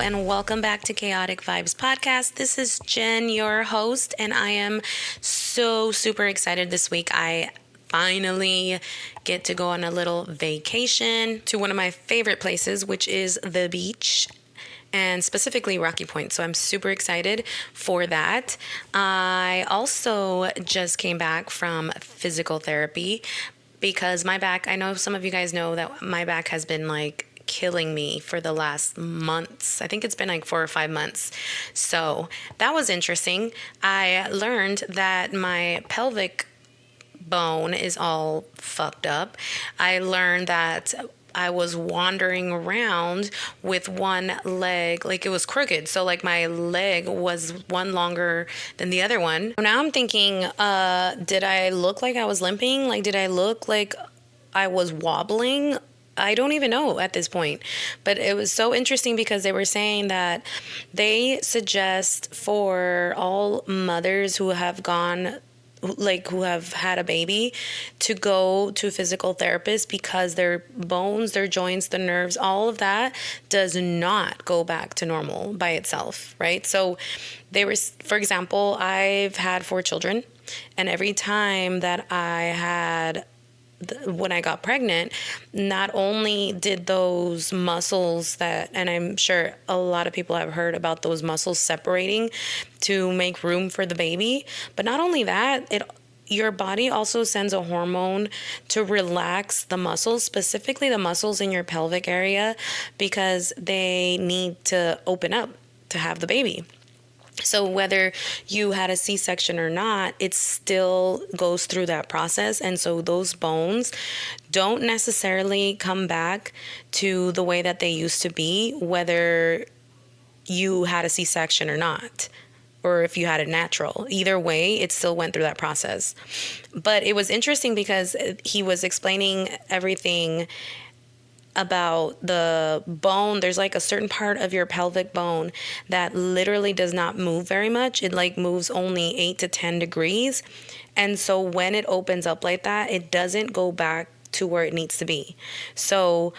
and welcome back to Chaotic Vibez Podcast. This is Jen, your host, and I am so super excited this week. I finally get to go on a little vacation to one of my favorite places, which is the beach, and specifically Rocky Point. So I'm super excited for that. I also just came back from physical therapy because my back, I know some of you guys know that my back has been like killing me for the last months. I think it's been like 4 or 5 months. So that was interesting. I learned that my pelvic bone is all fucked up. I learned that I was wandering around with one leg, like it was crooked. So like my leg was one longer than the other one. Now I'm thinking, did I look like I was limping? Like, did I look like I was wobbling? I don't even know at this point, but it was so interesting because they were saying that they suggest for all mothers who have gone, like who have had a baby, to go to a physical therapist because their bones, their joints, the nerves, all of that does not go back to normal by itself, right? So they were, for example, I've had 4 children, and every time that I had when I got pregnant, not only did those muscles that, and I'm sure a lot of people have heard about those muscles separating to make room for the baby, but not only that, your body also sends a hormone to relax the muscles, specifically the muscles in your pelvic area, because they need to open up to have the baby. So whether you had a C-section or not, it still goes through that process. And so those bones don't necessarily come back to the way that they used to be, whether you had a C-section or not, or if you had a natural. Either way, it still went through that process. But it was interesting because he was explaining everything about the bone. There's like a certain part of your pelvic bone that literally does not move very much. It like moves only 8 to 10 degrees. And so when it opens up like that, it doesn't go back to where it needs to be. So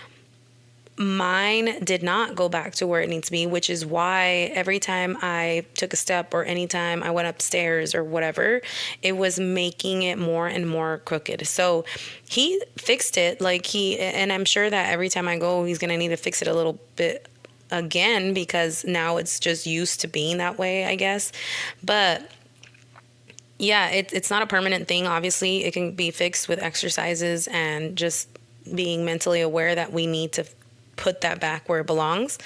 mine did not go back to where it needs to be, which is why every time I took a step or anytime I went upstairs or whatever, it was making it more and more crooked. So he fixed it, and I'm sure that every time I go, he's going to need to fix it a little bit again because now it's just used to being that way, I guess. But yeah, it's not a permanent thing. Obviously, it can be fixed with exercises and just being mentally aware that we need to put that back where it belongs.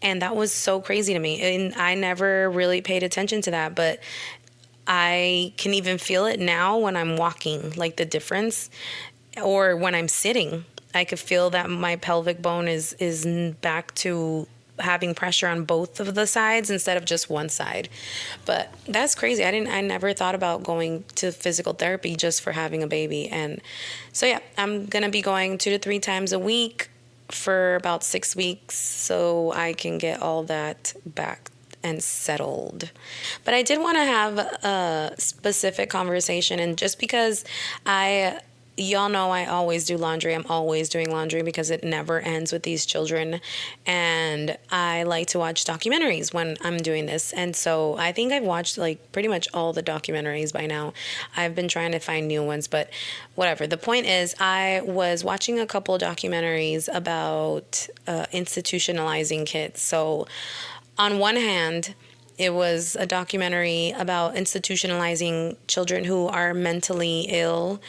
And that was so crazy to me. And I never really paid attention to that, but I can even feel it now when I'm walking, like the difference, or when I'm sitting. I could feel that my pelvic bone is back to having pressure on both of the sides instead of just one side. But that's crazy. I never thought about going to physical therapy just for having a baby. And so yeah, I'm going to be going 2 to 3 times a week for about 6 weeks so I can get all that back and settled. But I did want to have a specific conversation, and just because y'all know I always do laundry. I'm always doing laundry because it never ends with these children. And I like to watch documentaries when I'm doing this. And so I think I've watched like pretty much all the documentaries by now. I've been trying to find new ones, but whatever. The point is, I was watching a couple documentaries about institutionalizing kids. So on one hand, it was a documentary about institutionalizing children who are mentally ill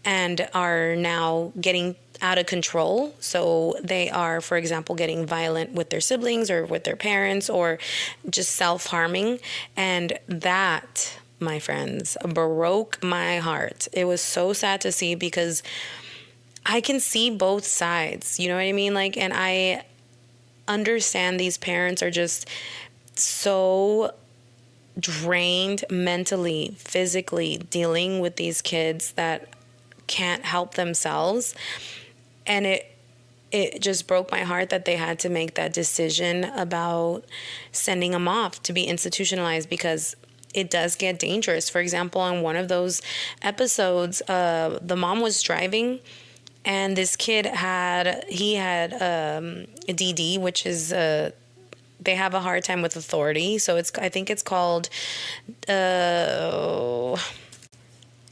and are now getting out of control. So they are, for example, getting violent with their siblings or with their parents or just self-harming. And that, my friends, broke my heart. It was so sad to see because I can see both sides. You know what I mean? Like, and I understand these parents are just so drained mentally, physically, dealing with these kids that can't help themselves. And it just broke my heart that they had to make that decision about sending them off to be institutionalized, because it does get dangerous. For example, in one of those episodes, the mom was driving, and this kid had DD, which is they have a hard time with authority. So I think it's called,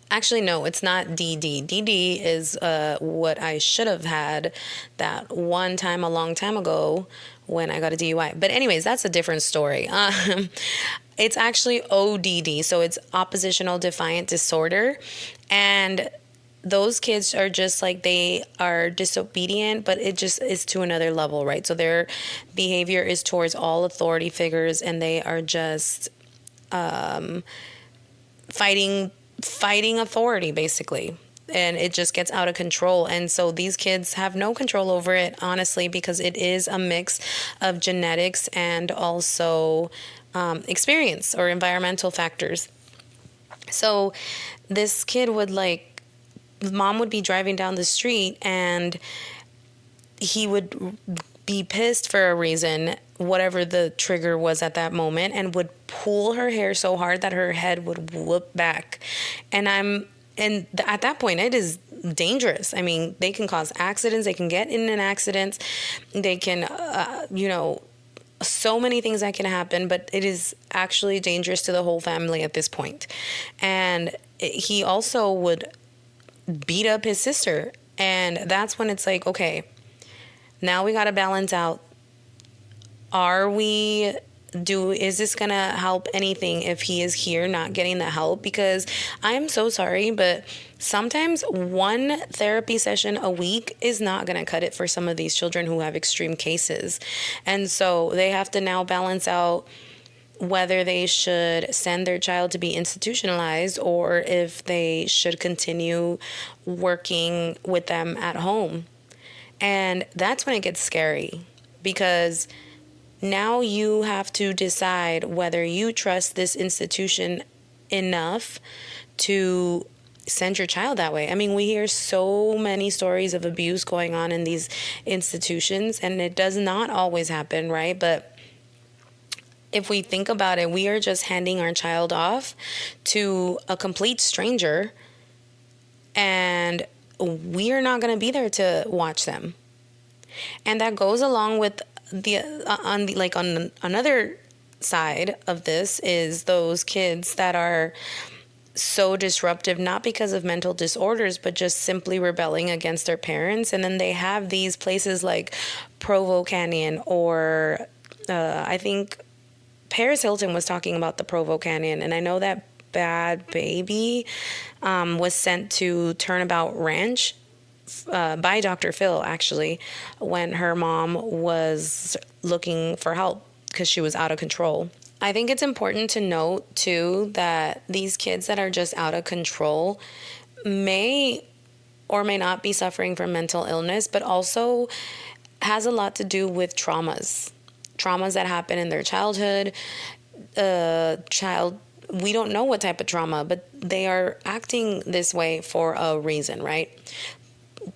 actually, no, it's not DD. DD is what I should have had that one time a long time ago when I got a DUI. But anyways, that's a different story. It's actually ODD, so it's oppositional defiant disorder. And those kids are just like, they are disobedient, but it just is to another level, right? So their behavior is towards all authority figures, and they are just fighting authority, basically. And it just gets out of control. And so these kids have no control over it, honestly, because it is a mix of genetics and also experience or environmental factors. So this kid would mom would be driving down the street and he would be pissed for a reason, whatever the trigger was at that moment, and would pull her hair so hard that her head would whoop back. And at that point, it is dangerous. I mean, they can cause accidents. They can get in an accident. They can, so many things that can happen, but it is actually dangerous to the whole family at this point. And he also would beat up his sister. And that's when it's like, okay, now we got to balance out. Is this going to help anything if he is here not getting the help? Because I'm so sorry, but sometimes one therapy session a week is not going to cut it for some of these children who have extreme cases. And so they have to now balance out whether they should send their child to be institutionalized or if they should continue working with them at home. And that's when it gets scary, because now you have to decide whether you trust this institution enough to send your child that way. I mean, we hear so many stories of abuse going on in these institutions, and it does not always happen, right? But if we think about it, we are just handing our child off to a complete stranger, and we are not going to be there to watch them. And that goes along with on another side of this is those kids that are so disruptive, not because of mental disorders, but just simply rebelling against their parents. And then they have these places like Provo Canyon, or I think Paris Hilton was talking about the Provo Canyon. And I know that Bad Baby was sent to Turnabout Ranch by Dr. Phil, actually, when her mom was looking for help because she was out of control. I think it's important to note, too, that these kids that are just out of control may or may not be suffering from mental illness, but also has a lot to do with traumas that happen in their childhood. We don't know what type of trauma, but they are acting this way for a reason, right?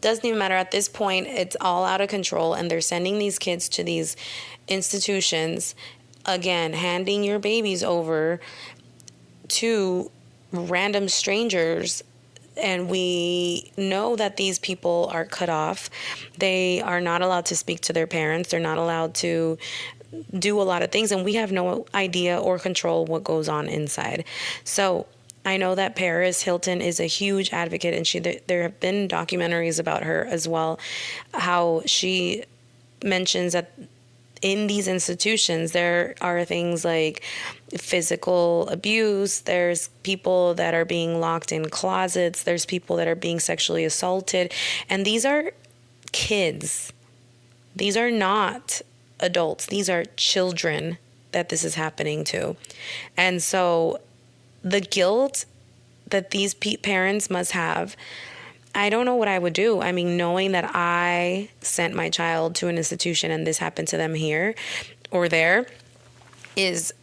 Doesn't even matter at this point. It's all out of control, and they're sending these kids to these institutions, again, handing your babies over to random strangers. And we know that these people are cut off. They are not allowed to speak to their parents. They're not allowed to do a lot of things, and we have no idea or control what goes on inside. So I know that Paris Hilton is a huge advocate, and there have been documentaries about her as well, how she mentions that in these institutions there are things like physical abuse, there's people that are being locked in closets, there's people that are being sexually assaulted, and these are kids. These are not adults. These are children that this is happening to. And so the guilt that these parents must have, I don't know what I would do. I mean, knowing that I sent my child to an institution and this happened to them here or there is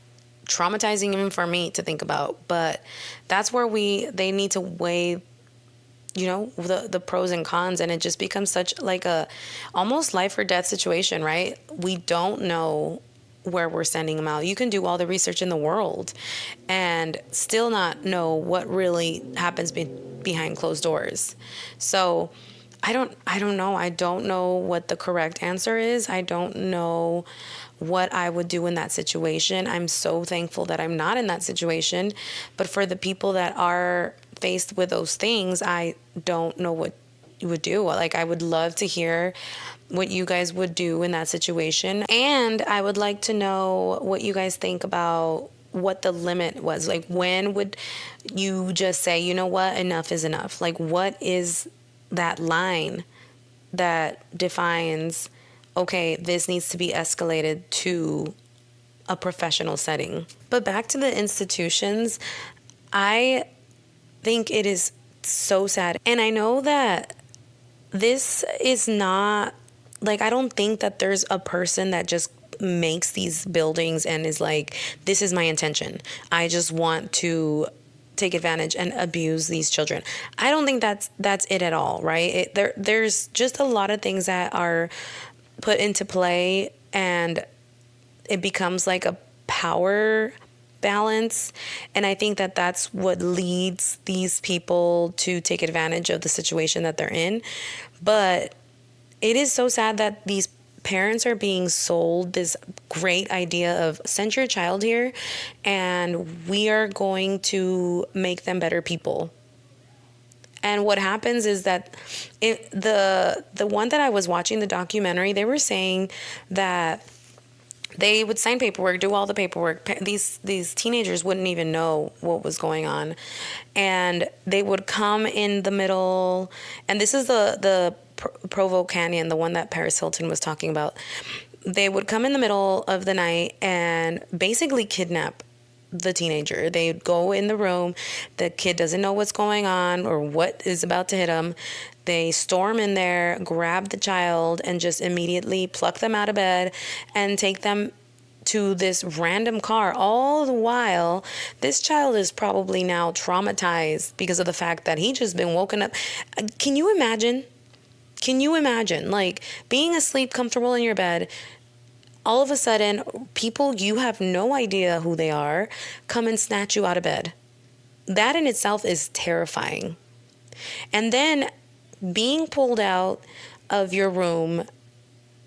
traumatizing even for me to think about. But that's where they need to weigh, the pros and cons, and it just becomes such like a almost life or death situation, right? We don't know where we're sending them out. You can do all the research in the world and still not know what really happens behind closed doors. So I don't know. I don't know what the correct answer is. I don't know what I would do in that situation. I'm so thankful that I'm not in that situation. But for the people that are faced with those things, I don't know what you would do. Like, I would love to hear what you guys would do in that situation. And I would like to know what you guys think about what the limit was. Like, when would you just say, you know what, enough is enough? Like, what is that line that defines, okay, this needs to be escalated to a professional setting? But back to the institutions, I think it is so sad. And I know that this is not, like, I don't think that there's a person that just makes these buildings and is like, this is my intention. I just want to take advantage and abuse these children. I don't think that's it at all, right? There's just a lot of things that are put into play, and it becomes like a power balance. And I think that that's what leads these people to take advantage of the situation that they're in. But it is so sad that these parents are being sold this great idea of send your child here and we are going to make them better people. And what happens is that the one that I was watching, the documentary, they were saying that they would sign paperwork, do all the paperwork. These teenagers wouldn't even know what was going on. And they would come in the middle, and this is the Provo Canyon, the one that Paris Hilton was talking about. They would come in the middle of the night and basically kidnap the teenager. They'd go in the room. The kid doesn't know what's going on or what is about to hit him. They storm in there, grab the child, and just immediately pluck them out of bed and take them to this random car. All the while, this child is probably now traumatized because of the fact that he just been woken up. Can you imagine? Can you imagine, like, being asleep, comfortable in your bed, all of a sudden, people you have no idea who they are come and snatch you out of bed? That in itself is terrifying. And then being pulled out of your room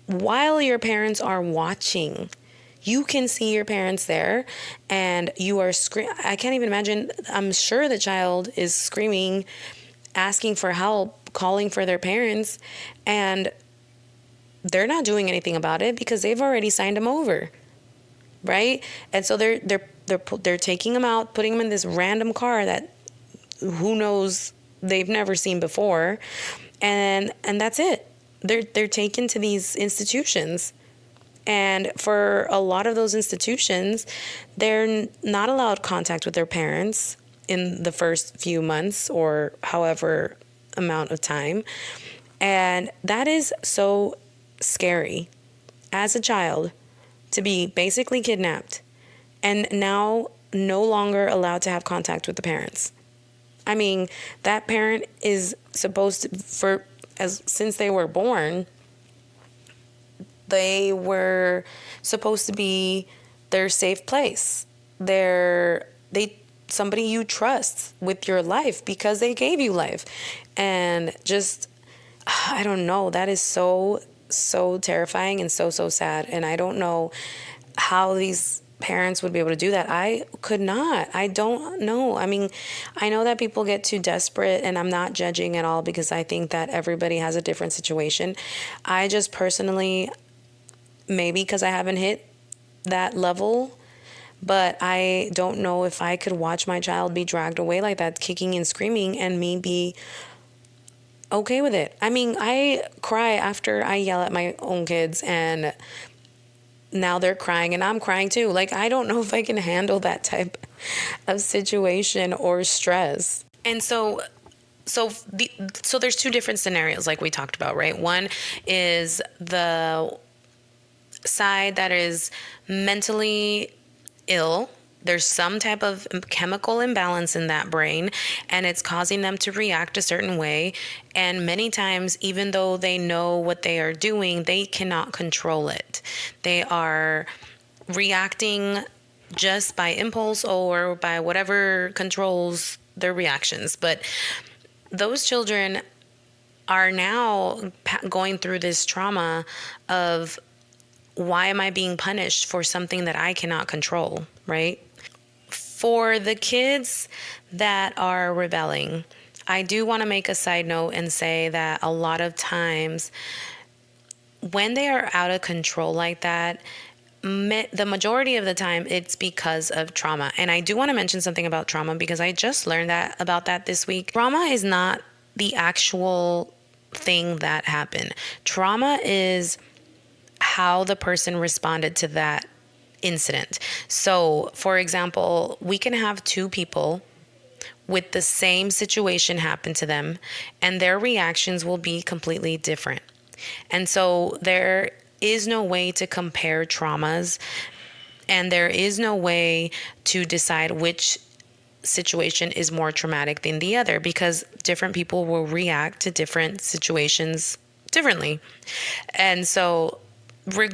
while your parents are watching. You can see your parents there and you are screaming. I can't even imagine. I'm sure the child is screaming, asking for help, calling for their parents, and they're not doing anything about it because they've already signed them over, right? And so they're taking them out, putting them in this random car that who knows they've never seen before, and that's it. They're taken to these institutions. And for a lot of those institutions, they're not allowed contact with their parents in the first few months or however amount of time. And that is so scary as a child, to be basically kidnapped and now no longer allowed to have contact with the parents. I mean, that parent is supposed to, since they were born, they were supposed to be their safe place. Somebody you trust with your life because they gave you life. And just, I don't know, that is so terrifying and so sad. And I don't know how these parents would be able to do that. I could not. I don't know. I mean, I know that people get too desperate, and I'm not judging at all because I think that everybody has a different situation. I just personally, maybe because I haven't hit that level, but I don't know if I could watch my child be dragged away like that, kicking and screaming, and me be okay with it. I mean, I cry after I yell at my own kids, and now they're crying and I'm crying too. Like, I don't know if I can handle that type of situation or stress. And so there's two different scenarios like we talked about, right? One is the side that is mentally ill. There's some type of chemical imbalance in that brain, and it's causing them to react a certain way. And many times, even though they know what they are doing, they cannot control it. They are reacting just by impulse or by whatever controls their reactions. But those children are now going through this trauma of, why am I being punished for something that I cannot control, right? For the kids that are rebelling, I do want to make a side note and say that a lot of times when they are out of control like that, the majority of the time it's because of trauma. And I do want to mention something about trauma because I just learned about that this week. Trauma is not the actual thing that happened. Trauma is how the person responded to that incident. So, for example, we can have two people with the same situation happen to them, and their reactions will be completely different. And so there is no way to compare traumas, and there is no way to decide which situation is more traumatic than the other, because different people will react to different situations differently. And so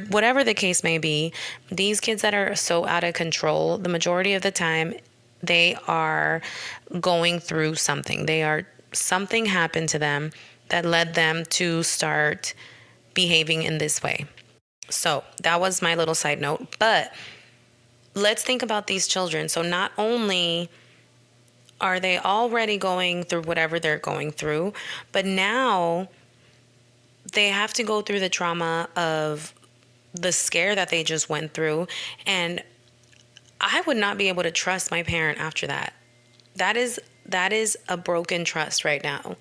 whatever the case may be, these kids that are so out of control, the majority of the time, they are going through something. Something happened to them that led them to start behaving in this way. So that was my little side note. But let's think about these children. So not only are they already going through whatever they're going through, but now they have to go through the trauma of the scare that they just went through. And I would not be able to trust my parent after that. That is a broken trust right now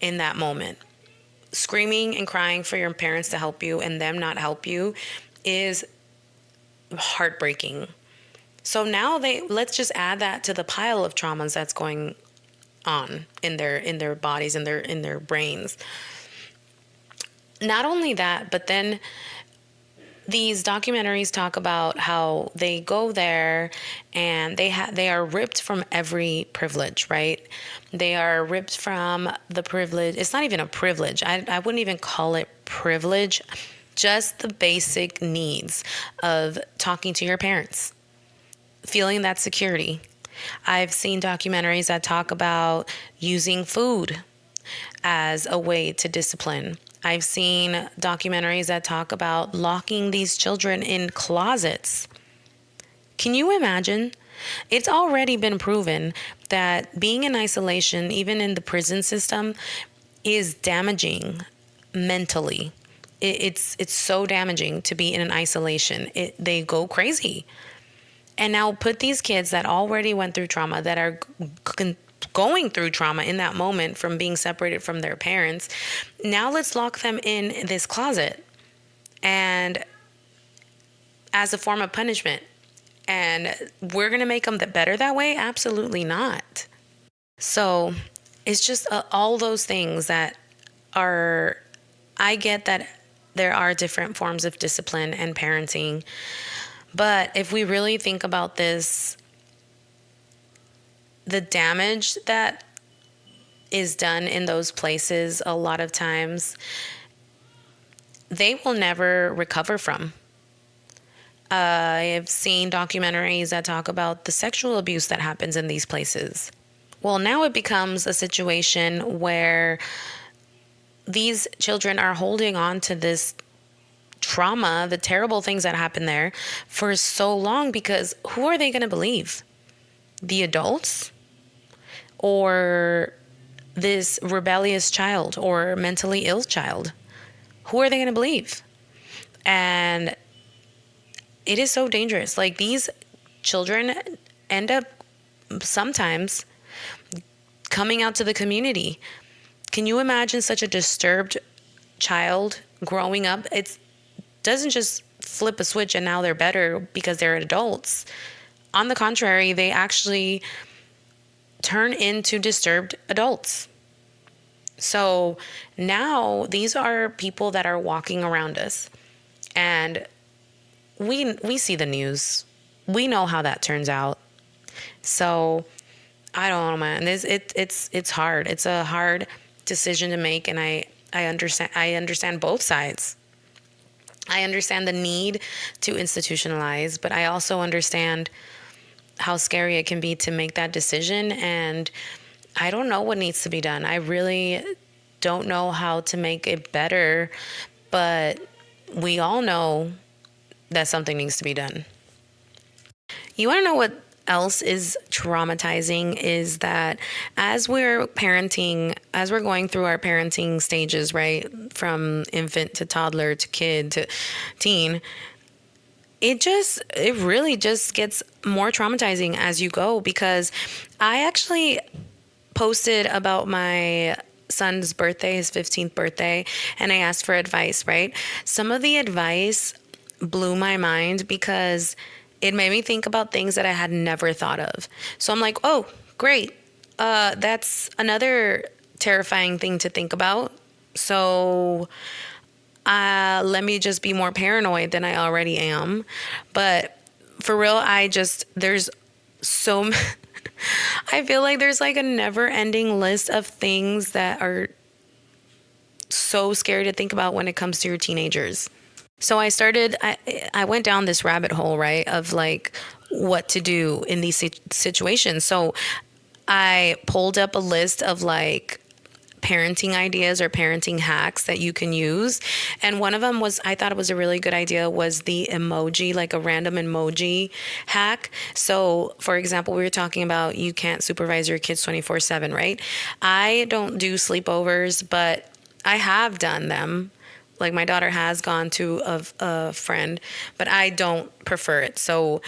in that moment. Screaming and crying for your parents to help you and them not help you is heartbreaking. So now let's just add that to the pile of traumas that's going on in their bodies, in their brains. Not only that, but then these documentaries talk about how they go there and they are ripped from every privilege, right? They are ripped from the privilege. It's not even a privilege. I wouldn't even call it privilege. Just the basic needs of talking to your parents, feeling that security. I've seen documentaries that talk about using food as a way to discipline. I've seen documentaries that talk about locking these children in closets. Can you imagine? It's already been proven that being in isolation, even in the prison system, is damaging mentally. It's so damaging to be in an isolation. They go crazy. And now put these kids that already went through trauma, that are going through trauma in that moment from being separated from their parents. Now let's lock them in this closet and as a form of punishment. And we're going to make them better that way? Absolutely not. So it's just all those things that are, I get that there are different forms of discipline and parenting. But if we really think about this, the damage that is done in those places, a lot of times, they will never recover from. I've seen documentaries that talk about the sexual abuse that happens in these places. Well, now it becomes a situation where these children are holding on to this trauma, the terrible things that happen there, for so long, because who are they going to believe? The adults? Or this rebellious child or mentally ill child? Who are they going to believe? And it is so dangerous. Like, these children end up sometimes coming out to the community. Can you imagine such a disturbed child growing up? It doesn't just flip a switch and now they're better because they're adults. On the contrary, they actually turn into disturbed adults. So now these are people that are walking around us, and we see the news. We know how that turns out. So I don't know, man. It's hard. It's a hard decision to make, and I understand both sides. I understand the need to institutionalize, but I also understand how scary it can be to make that decision. And I don't know what needs to be done. I really don't know how to make it better, but we all know that something needs to be done. You want to know what else is traumatizing is that as we're parenting, as we're going through our parenting stages, right, from infant to toddler to kid to teen, it really just gets more traumatizing as you go, because I actually posted about my son's birthday, his 15th birthday, and I asked for advice, right? Some of the advice blew my mind because it made me think about things that I had never thought of. So I'm like, oh, great. That's another terrifying thing to think about. So let me just be more paranoid than I already am. But for real, there's so I feel like there's like a never ending list of things that are so scary to think about when it comes to your teenagers. So I went down this rabbit hole, right, of like what to do in these situations. So I pulled up a list of like parenting ideas or parenting hacks that you can use. And one of them I thought it was a really good idea, was the emoji, like a random emoji hack. So for example, we were talking about you can't supervise your kids 24/7, right? I don't do sleepovers, but I have done them. Like my daughter has gone to a friend, but I don't prefer it. So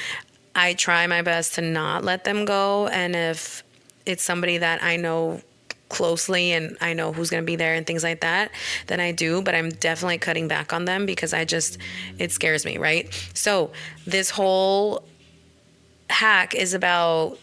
I try my best to not let them go. And if it's somebody that I know closely and I know who's going to be there and things like that, then I do. But I'm definitely cutting back on them because it scares me, right? So this whole hack is about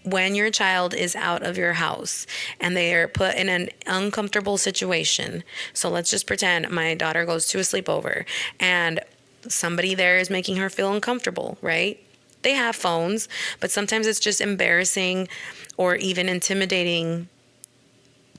when your child is out of your house and they are put in an uncomfortable situation. So let's just pretend my daughter goes to a sleepover and somebody there is making her feel uncomfortable, right? They have phones, but sometimes it's just embarrassing or even intimidating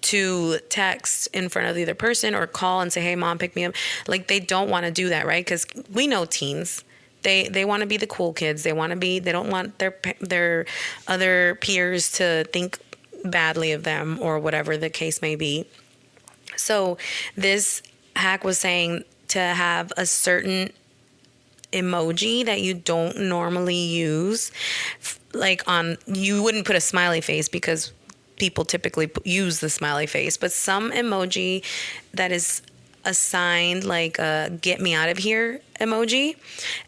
to text in front of the other person or call and say, hey, mom, pick me up. Like they don't want to do that, right? Because we know teens. They want to be the cool kids. They don't want their other peers to think badly of them or whatever the case may be. So this hack was saying to have a certain emoji that you don't normally use. Like you wouldn't put a smiley face because people typically use the smiley face, but some emoji that is assigned like a get me out of here emoji.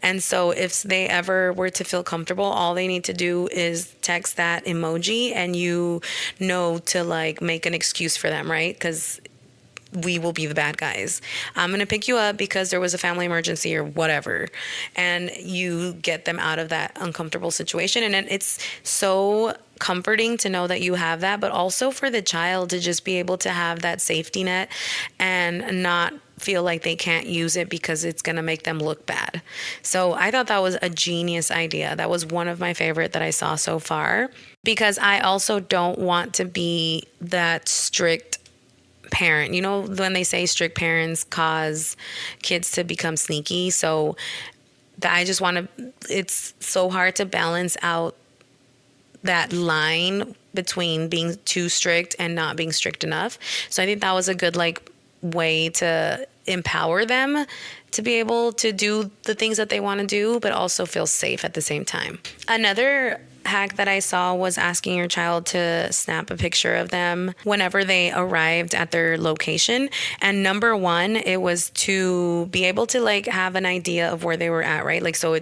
And so if they ever were to feel comfortable, all they need to do is text that emoji and you know to like make an excuse for them, right? Because we will be the bad guys. I'm going to pick you up because there was a family emergency or whatever. And you get them out of that uncomfortable situation. And it's so comforting to know that you have that, but also for the child to just be able to have that safety net and not feel like they can't use it because it's going to make them look bad. So I thought that was a genius idea. That was one of my favorite that I saw so far, because I also don't want to be that strict parent. You know, when they say strict parents cause kids to become sneaky. So it's so hard to balance out that line between being too strict and not being strict enough. So I think that was a good way to empower them to be able to do the things that they want to do, but also feel safe at the same time. Another hack that I saw was asking your child to snap a picture of them whenever they arrived at their location. And number one, it was to be able to have an idea of where they were at, right? So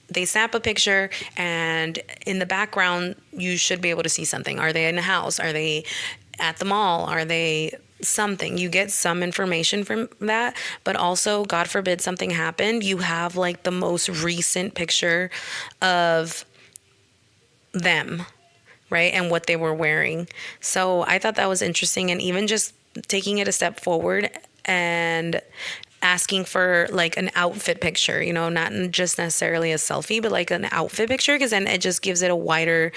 they snap a picture and in the background, you should be able to see something. Are they in a house? Are they at the mall? Are they something? You get some information from that, but also, God forbid something happened, you have the most recent picture of them, right? And what they were wearing. So I thought that was interesting. And even just taking it a step forward and asking for an outfit picture, not just necessarily a selfie, but an outfit picture, because then it just gives it a wider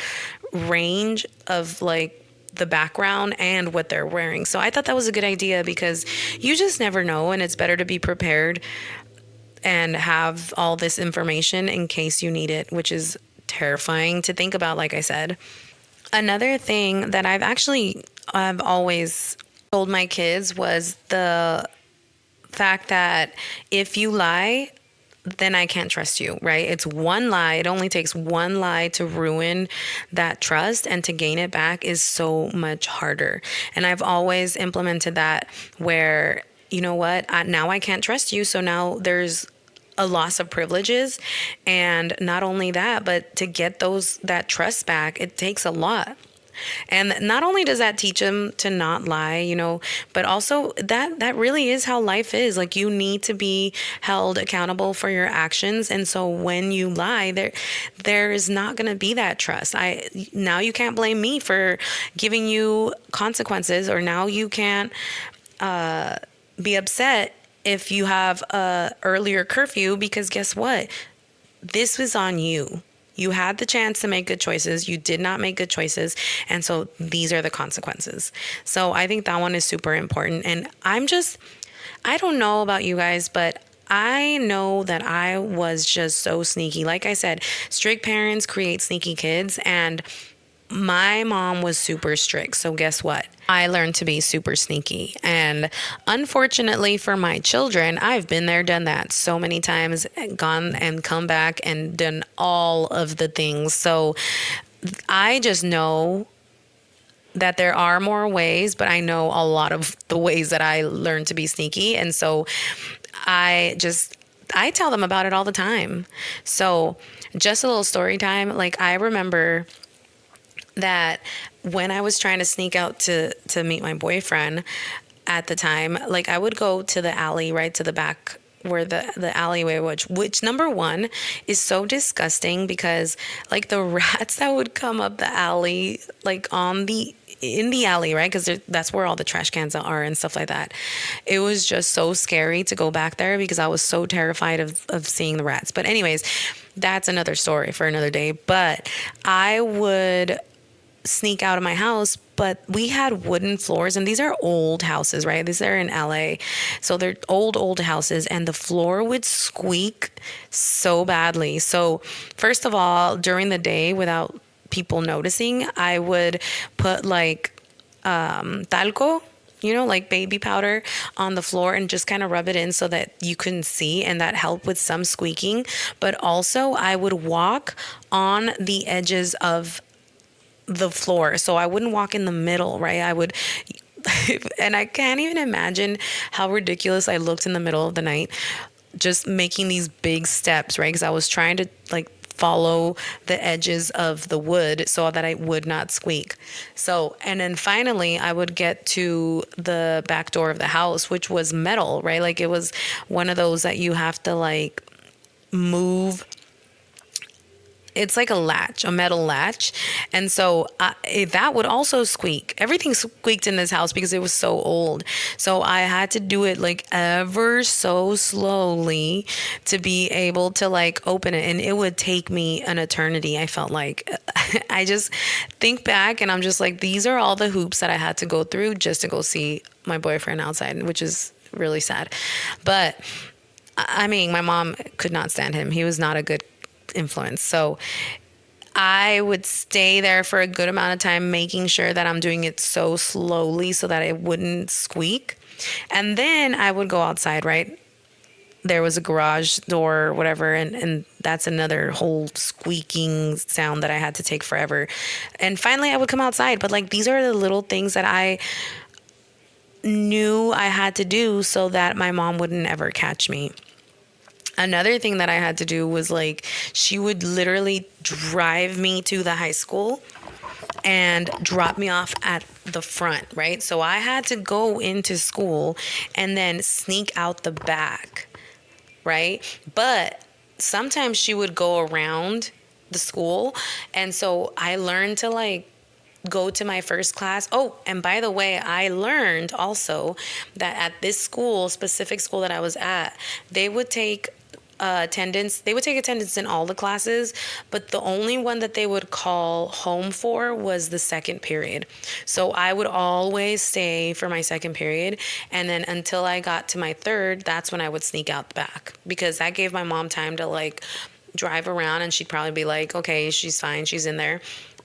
range of the background and what they're wearing. So I thought that was a good idea, because you just never know, and it's better to be prepared and have all this information in case you need it, which is terrifying to think about, like I said. Another thing that I've always told my kids was the fact that if you lie, then I can't trust you, right? It's one lie. It only takes one lie to ruin that trust, and to gain it back is so much harder. And I've always implemented that where, you know what, now I can't trust you. So now there's a loss of privileges. And not only that, but to get that trust back, it takes a lot. And not only does that teach them to not lie, but also that really is how life is. Like, you need to be held accountable for your actions. And so when you lie, there is not going to be that trust. Now you can't blame me for giving you consequences, or now you can't be upset if you have a earlier curfew, because guess what? This was on you. You had the chance to make good choices. You did not make good choices. And so these are the consequences. So I think that one is super important. And I don't know about you guys, but I know that I was just so sneaky. Like I said, strict parents create sneaky kids. And my mom was super strict. So guess what? I learned to be super sneaky. And unfortunately for my children, I've been there, done that so many times, gone and come back and done all of the things. So I just know that there are more ways, but I know a lot of the ways that I learned to be sneaky. And so I tell them about it all the time. So just a little story time. Like, I remember that when I was trying to sneak out to meet my boyfriend at the time, like, I would go to the alley right to the back where the alleyway, which number one is so disgusting, because like the rats that would come up the alley, like in the alley, right? Because that's where all the trash cans are and stuff like that. It was just so scary to go back there because I was so terrified of seeing the rats. But anyways, that's another story for another day. But I would sneak out of my house, but we had wooden floors, and these are old houses, right? These are in LA. So they're old houses, and the floor would squeak so badly. So first of all, during the day, without people noticing, I would put like talco, like baby powder on the floor, and just kind of rub it in so that you couldn't see, and that helped with some squeaking. But also I would walk on the edges of the floor. So I wouldn't walk in the middle, right? I would, and I can't even imagine how ridiculous I looked in the middle of the night, just making these big steps, right? Because I was trying to like follow the edges of the wood so that I would not squeak. So, and then finally I would get to the back door of the house, which was metal, right? Like, it was one of those that you have to like move. It's like a metal latch. And so that would also squeak. Everything squeaked in this house because it was so old. So I had to do it like ever so slowly to be able to like open it. And it would take me an eternity. I felt like I just think back and I'm just like, these are all the hoops that I had to go through just to go see my boyfriend outside, which is really sad. But I mean, my mom could not stand him. He was not a good influence. So I would stay there for a good amount of time, making sure that I'm doing it so slowly so that it wouldn't squeak. And then I would go outside, right? There was a garage door or whatever, and that's another whole squeaking sound that I had to take forever. And finally I would come outside. But like, these are the little things that I knew I had to do so that my mom wouldn't ever catch me. Another thing that I had to do was like, she would literally drive me to the high school and drop me off at the front, right? So I had to go into school and then sneak out the back, right? But sometimes she would go around the school. And so I learned to like go to my first class. Oh, and by the way, I learned also that at this school, specific school that I was at, they would take attendance in all the classes, but the only one that they would call home for was the second period. So I would always stay for my second period, and then until I got to my third, that's when I would sneak out the back, because that gave my mom time to like drive around, and she'd probably be like, okay, she's fine, she's in there.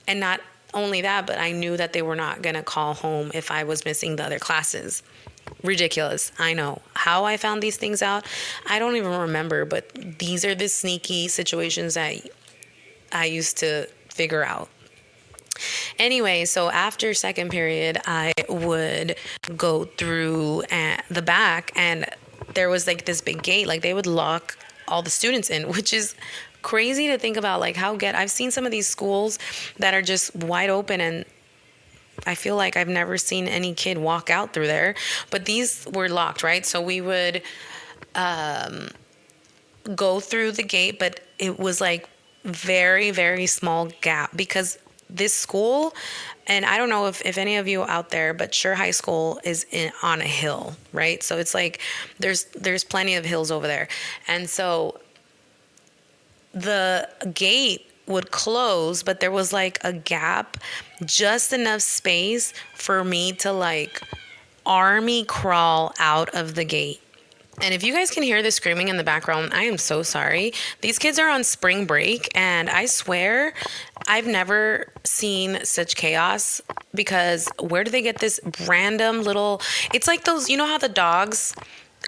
And not only that, but I knew that they were not going to call home if I was missing the other classes. Ridiculous. I know. How I found these things out, I don't even remember, but these are the sneaky situations that I used to figure out. Anyway, so after second period, I would go through the back, and there was like this big gate. Like they would lock all the students in, which is crazy to think about. Like I've seen some of these schools that are just wide open, and I feel like I've never seen any kid walk out through there, but these were locked, right? So we would go through the gate, but it was like very, very small gap because this school, and I don't know if any of you out there, but Sure High School is on a hill, right? So it's like there's plenty of hills over there. And so the gate would close, but there was like a gap, just enough space for me to like army crawl out of the gate. And if you guys can hear the screaming in the background, I am so sorry. These kids are on spring break, and I swear I've never seen such chaos, because where do they get this random little, it's like those, you know how the dogs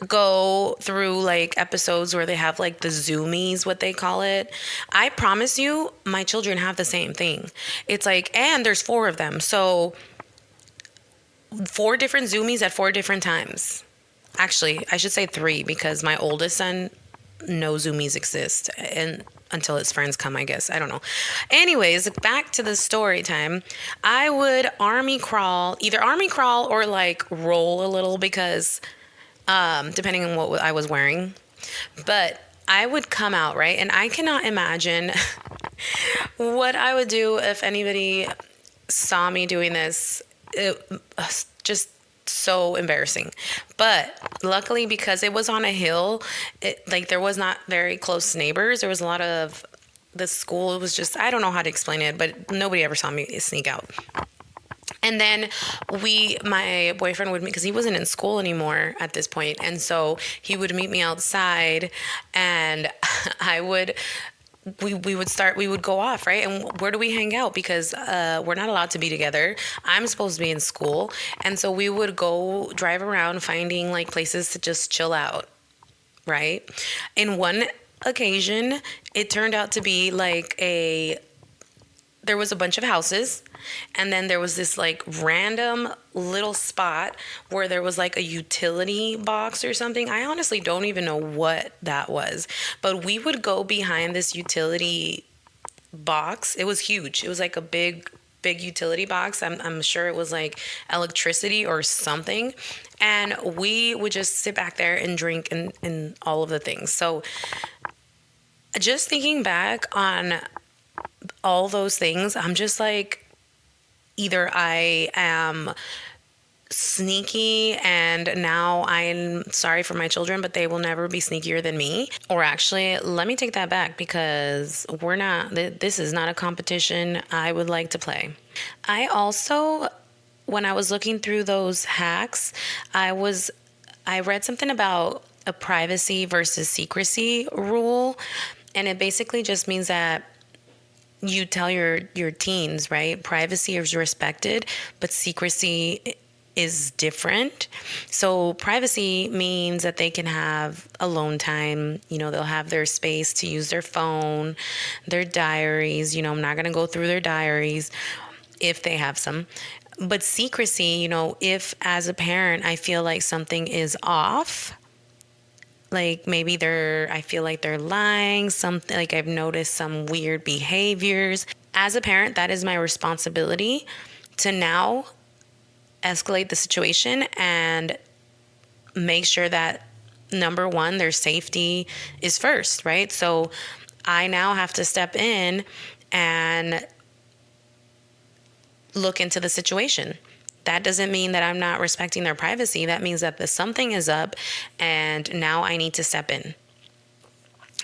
go through like episodes where they have like the zoomies, what they call it. I promise you, my children have the same thing. It's like, and there's 4 of them. So 4 different zoomies at 4 different times. Actually, I should say 3, because my oldest son, no zoomies exist, and until his friends come, I guess. I don't know. Anyways, back to the story time. I would either army crawl or like roll a little, because depending on what I was wearing. But I would come out, right? And I cannot imagine what I would do if anybody saw me doing this. Just so embarrassing. But luckily, because it was on a hill, there was not very close neighbors. There was a lot of the school. It was just, I don't know how to explain it, but nobody ever saw me sneak out. And then my boyfriend would meet, because he wasn't in school anymore at this point, and so he would meet me outside, and we would go off, right? And where do we hang out? Because we're not allowed to be together. I'm supposed to be in school. And so we would go drive around finding like places to just chill out, right? In one occasion, it turned out to be like there was a bunch of houses, and then there was this like random little spot where there was like a utility box or something. I honestly don't even know what that was, but we would go behind this utility box. It was huge. It was like a big utility box. I'm sure it was like electricity or something. And we would just sit back there and drink and all of the things. So just thinking back on all those things, I'm just like, either I am sneaky and now I'm sorry for my children, but they will never be sneakier than me. Or actually, let me take that back, because this is not a competition I would like to play. I also, when I was looking through those hacks, I read something about a privacy versus secrecy rule. And it basically just means that you tell your teens, right? Privacy is respected, but secrecy is different. So privacy means that they can have alone time. They'll have their space to use their phone, their diaries. I'm not going to go through their diaries if they have some. But secrecy, if as a parent I feel like something is off, like maybe I feel like they're lying, something, like I've noticed some weird behaviors. As a parent, that is my responsibility to now escalate the situation and make sure that, number one, their safety is first, right? So I now have to step in and look into the situation. That doesn't mean that I'm not respecting their privacy. That means that something is up and now I need to step in.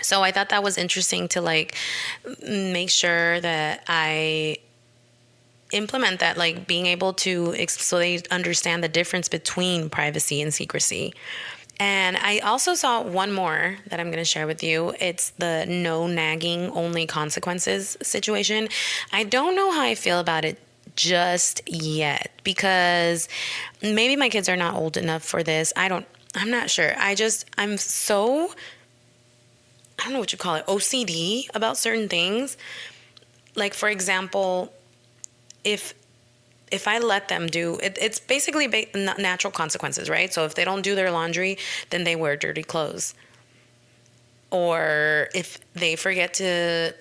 So I thought that was interesting to like make sure that I implement that, like being able to, so they understand the difference between privacy and secrecy. And I also saw one more that I'm going to share with you. It's the no nagging, only consequences situation. I don't know how I feel about it just yet, because maybe my kids are not old enough for this. I'm not sure. I'm so, I don't know what you call it, OCD about certain things. Like, for example, if I let them do it, it's basically natural consequences, right? So if they don't do their laundry, then they wear dirty clothes. Or if they forget to,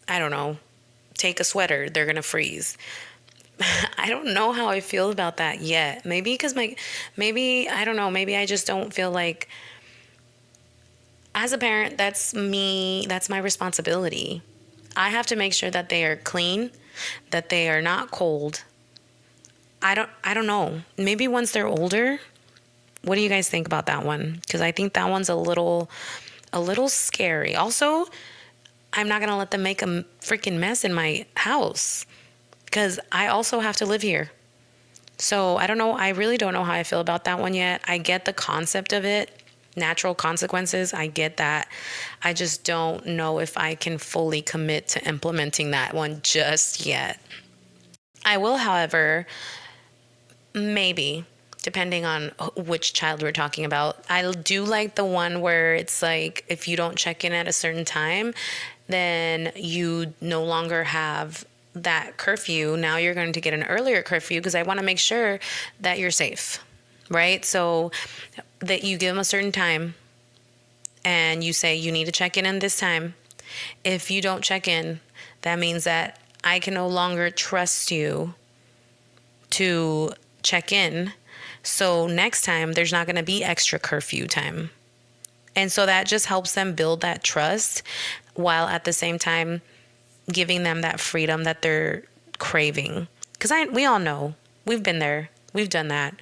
I don't know, take a sweater, they're going to freeze. I don't know how I feel about that yet. Maybe because I don't know, maybe I just don't feel like, as a parent, that's my responsibility. I have to make sure that they are clean, that they are not cold. I don't know. Maybe once they're older. What do you guys think about that one? Because I think that one's a little scary. Also, I'm not going to let them make a freaking mess in my house, because I also have to live here. So I don't know. I really don't know how I feel about that one yet. I get the concept of it. Natural consequences. I get that. I just don't know if I can fully commit to implementing that one just yet. I will, however, maybe, depending on which child we're talking about. I do like the one where it's like, if you don't check in at a certain time, then you no longer have that curfew. Now you're going to get an earlier curfew, because I want to make sure that you're safe, right? So that you give them a certain time and you say you need to check in this time. If you don't check in, that means that I can no longer trust you to check in. So next time there's not going to be extra curfew time. And so that just helps them build that trust, while at the same time giving them that freedom that they're craving. Because we all know, we've been there, we've done that.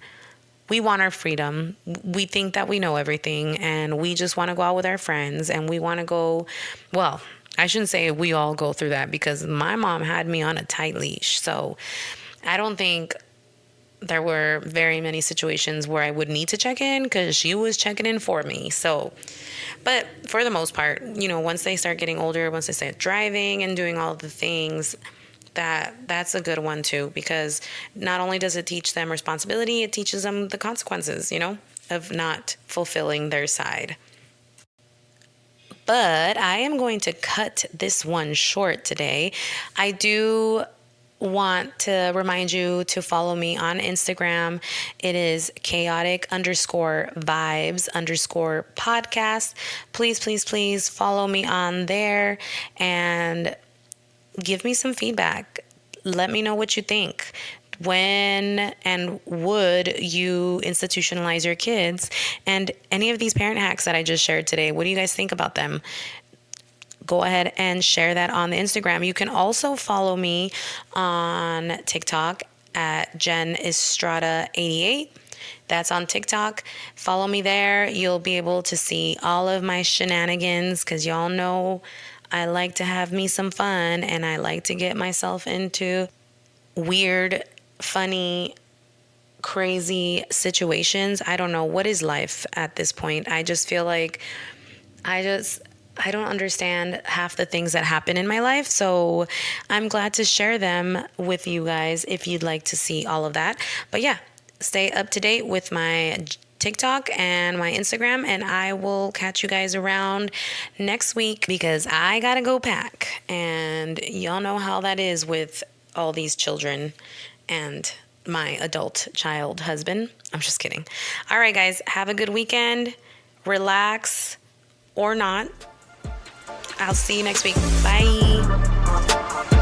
We want our freedom. We think that we know everything, and we just want to go out with our friends, and we want to go, well, I shouldn't say we all go through that, because my mom had me on a tight leash. So I don't think there were very many situations where I would need to check in, because she was checking in for me. So, but for the most part, once they start getting older, once they start driving and doing all the things, that's a good one too, because not only does it teach them responsibility, it teaches them the consequences, of not fulfilling their side. But I am going to cut this one short today. I do want to remind you to follow me on Instagram. It is chaotic_vibes_podcast. Please, please, please follow me on there and give me some feedback. Let me know what you think. When and would you institutionalize your kids? And any of these parent hacks that I just shared today, what do you guys think about them? Go ahead and share that on the Instagram. You can also follow me on TikTok at Jen Estrada 88. That's on TikTok. Follow me there. You'll be able to see all of my shenanigans, because y'all know I like to have me some fun, and I like to get myself into weird, funny, crazy situations. I don't know. What is life at this point? I just feel like I don't understand half the things that happen in my life. So I'm glad to share them with you guys if you'd like to see all of that. But yeah, stay up to date with my TikTok and my Instagram, and I will catch you guys around next week, because I gotta go pack, and y'all know how that is with all these children and my adult child husband. I'm just kidding. All right, guys, have a good weekend. Relax or not. I'll see you next week. Bye.